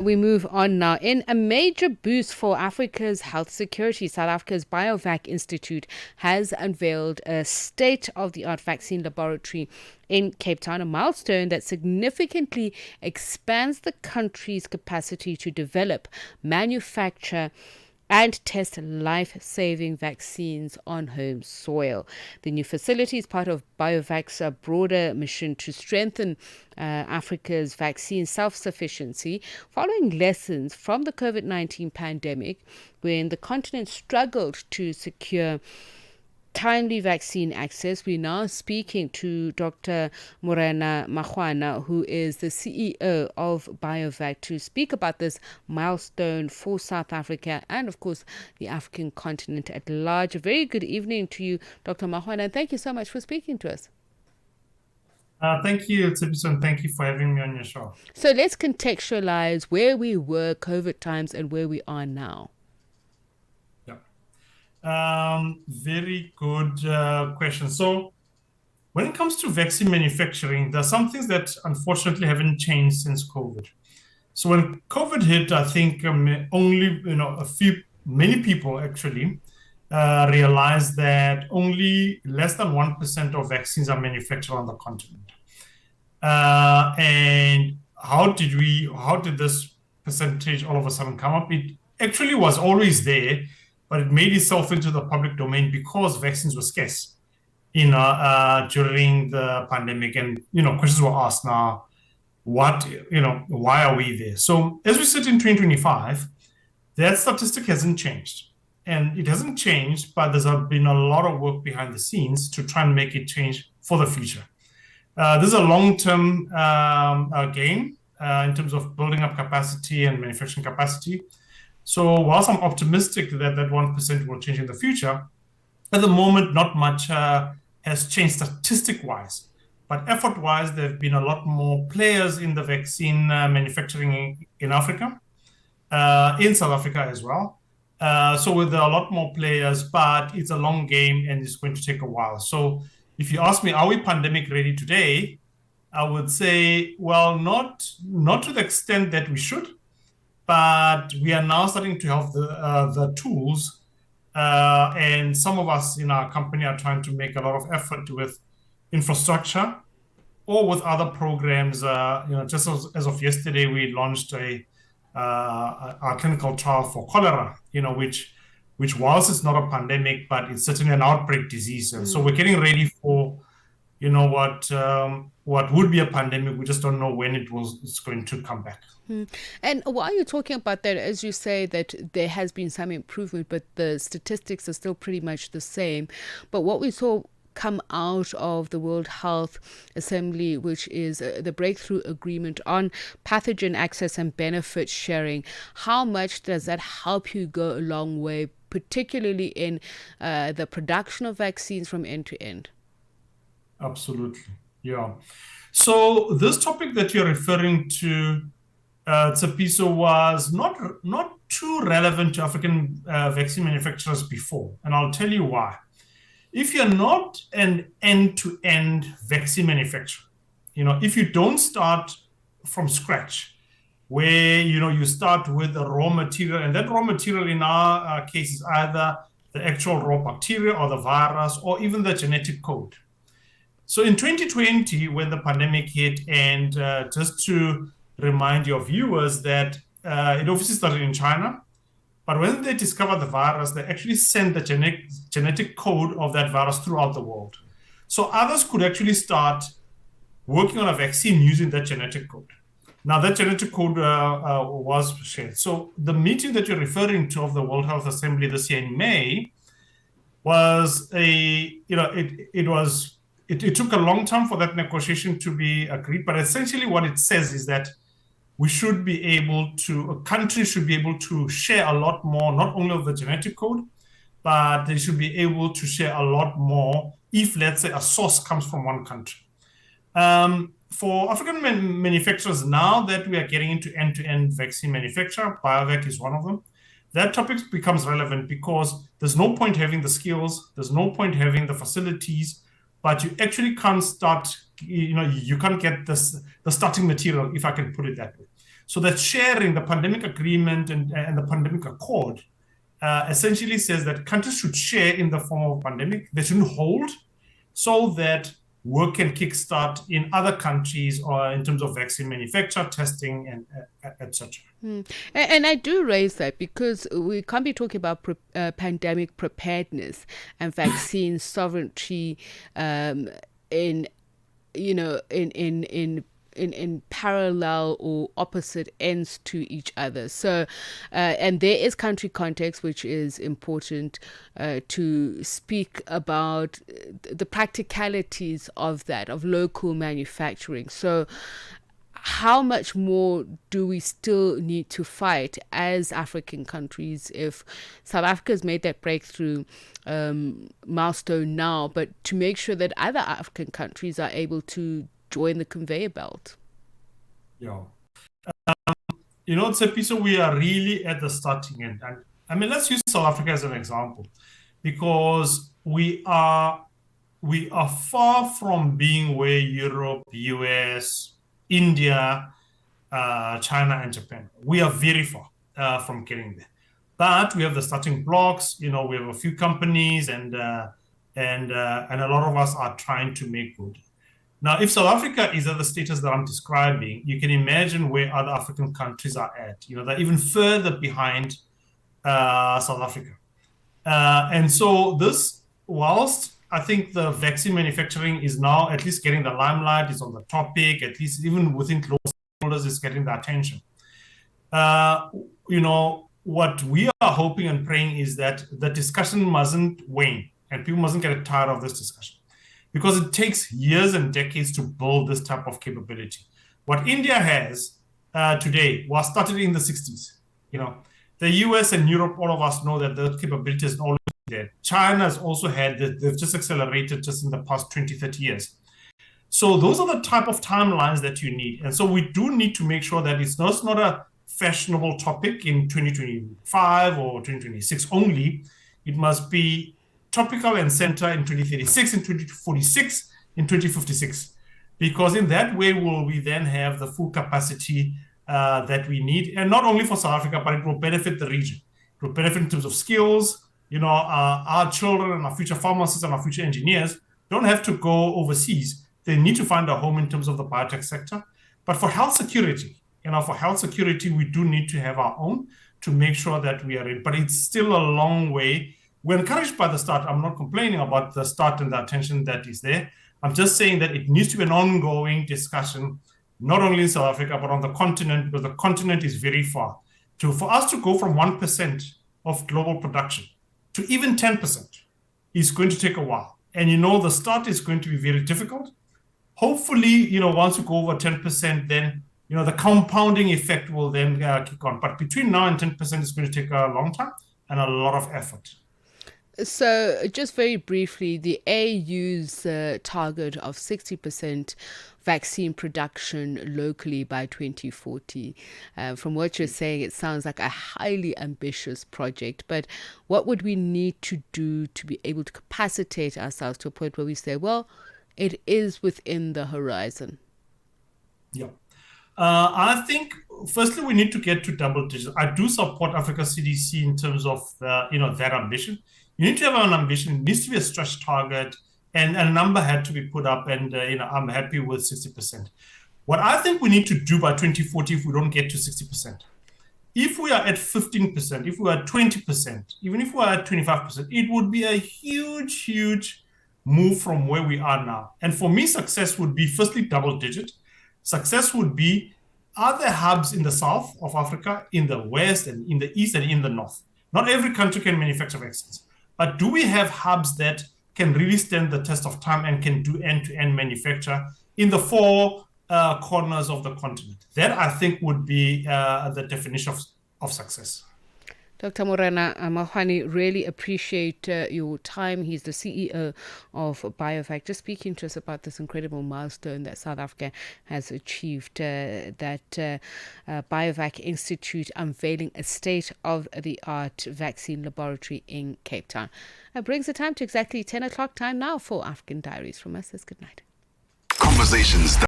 We move on now. In a major boost for Africa's health security, South Africa's Biovac Institute has unveiled a state-of-the-art vaccine laboratory in Cape Town, a milestone that significantly expands the country's capacity to develop, manufacture, and test life-saving vaccines on home soil. The new facility is part of Biovac's broader mission to strengthen Africa's vaccine self-sufficiency following lessons from the COVID-19 pandemic, when the continent struggled to secure timely vaccine access. We're now speaking to Dr. Morena Makhoana, who is the CEO of Biovac, to speak about this milestone for South Africa and, of course, the African continent at large. A very good evening to you, Dr. Makhoana, and thank you so much for speaking to us. Thank you, Tibison. Thank you for having me on your show. So let's contextualize where we were COVID times and where we are now. Very good question. So when it comes to vaccine manufacturing, there are some things that unfortunately haven't changed since COVID. So when COVID hit, I think only many people actually realized that only less than 1% of vaccines are manufactured on the continent. And how did this percentage all of a sudden come up? It actually was always there, but it made itself into the public domain because vaccines were scarce, during the pandemic. And, questions were asked now, why are we there? So as we sit in 2025, that statistic hasn't changed. And it hasn't changed, but there's been a lot of work behind the scenes to try and make it change for the future. This is a long-term game in terms of building up capacity and manufacturing capacity. So whilst I'm optimistic that 1% will change in the future, at the moment, not much has changed statistic-wise. But effort-wise, there have been a lot more players in the vaccine manufacturing in Africa, in South Africa as well. So there are a lot more players, but it's a long game and it's going to take a while. So if you ask me, are we pandemic ready today? I would say, well, not to the extent that we should. But we are now starting to have the tools, and some of us in our company are trying to make a lot of effort with infrastructure or with other programs. Just as of yesterday, we launched our clinical trial for cholera. Which whilst it's not a pandemic, but it's certainly an outbreak disease. And so we're getting ready for, what would be a pandemic. We just don't know when it's going to come back. And while you're talking about that, as you say that there has been some improvement, but the statistics are still pretty much the same. But what we saw come out of the World Health Assembly, which is the breakthrough agreement on pathogen access and benefit sharing, how much does that help you go a long way, particularly in the production of vaccines from end to end? Absolutely. Yeah. So this topic that you're referring to, Tsepiso, was not too relevant to African vaccine manufacturers before. And I'll tell you why. If you're not an end-to-end vaccine manufacturer, if you don't start from scratch, where, you start with the raw material, and that raw material in our case is either the actual raw bacteria or the virus or even the genetic code. So in 2020, when the pandemic hit, and just to remind your viewers that it obviously started in China, but when they discovered the virus, they actually sent the genetic code of that virus throughout the world. So others could actually start working on a vaccine using that genetic code. Now, that genetic code was shared. So the meeting that you're referring to of the World Health Assembly this year in May was it took a long time for that negotiation to be agreed. But essentially what it says is that a country should be able to share a lot more, not only of the genetic code, but they should be able to share a lot more if, let's say, a source comes from one country. For African manufacturers, now that we are getting into end-to-end vaccine manufacture, Biovac is one of them, that topic becomes relevant because there's no point having the skills, there's no point having the facilities, but you actually can't start, you can't get the starting material, if I can put it that way. So that sharing the pandemic agreement and the pandemic accord essentially says that countries should share in the form of a pandemic. They shouldn't hold, so that work can kickstart in other countries or in terms of vaccine manufacture, testing, and etc. And I do raise that because we can't be talking about pandemic preparedness and vaccine sovereignty in you know in parallel or opposite ends to each other. So and there is country context which is important to speak about the practicalities of that, of local manufacturing. So how much more do we still need to fight as African countries if South Africa has made that breakthrough milestone now, but to make sure that other African countries are able to join the conveyor belt? Yeah. Tsepi, so we are really at the starting end. And I mean, let's use South Africa as an example, because we are far from being where Europe, US, India, China, and Japan. We are very far from getting there. But we have the starting blocks. We have a few companies, and a lot of us are trying to make good. Now, if South Africa is at the status that I'm describing, you can imagine where other African countries are at. They're even further behind South Africa. And so this, whilst I think the vaccine manufacturing is now at least getting the limelight, is on the topic, at least even within close stakeholders is getting the attention. What we are hoping and praying is that the discussion mustn't wane and people mustn't get tired of this discussion, because it takes years and decades to build this type of capability. What India has today was started in the 60s. The US and Europe, all of us know that the capability is always there. China has also had, they've just accelerated just in the past 20, 30 years. So those are the type of timelines that you need. And so we do need to make sure that it's not a fashionable topic in 2025 or 2026 only. It must be topical and center in 2036, in 2046, in 2056. Because in that way will we then have the full capacity that we need. And not only for South Africa, but it will benefit the region. It will benefit in terms of skills. Our children and our future pharmacists and our future engineers don't have to go overseas. They need to find a home in terms of the biotech sector. But for health security, we do need to have our own to make sure that we are in. But it's still a long way. We're encouraged by the start. I'm not complaining about the start and the attention that is there. I'm just saying that it needs to be an ongoing discussion, not only in South Africa, but on the continent, because the continent is very far. For us to go from 1% of global production to even 10% is going to take a while. And the start is going to be very difficult. Hopefully, once you go over 10%, then, the compounding effect will then kick on. But between now and 10% is going to take a long time and a lot of effort. So just very briefly, the AU's target of 60% vaccine production locally by 2040. From what you're saying, it sounds like a highly ambitious project. But what would we need to do to be able to capacitate ourselves to a point where we say, well, it is within the horizon? Yeah. I think, firstly, we need to get to double digits. I do support Africa CDC in terms of that ambition. You need to have an ambition. It needs to be a stretch target, and a number had to be put up. And I'm happy with 60%. What I think we need to do by 2040, if we don't get to 60%, if we are at 15%, if we are at 20%, even if we are at 25%, it would be a huge, huge move from where we are now. And for me, success would be, firstly, double digit. Success would be, are there hubs in the south of Africa, in the west, and in the east, and in the north? Not every country can manufacture vaccines. But do we have hubs that can really stand the test of time and can do end-to-end manufacture in the four corners of the continent? That, I think, would be the definition of success. Dr. Morena, Makhoana, really appreciate your time. He's the CEO of Biovac, just speaking to us about this incredible milestone that South Africa has achieved, that Biovac Institute unveiling a state-of-the-art vaccine laboratory in Cape Town. That brings the time to exactly 10 o'clock time now for African Diaries. From us, good night. Conversations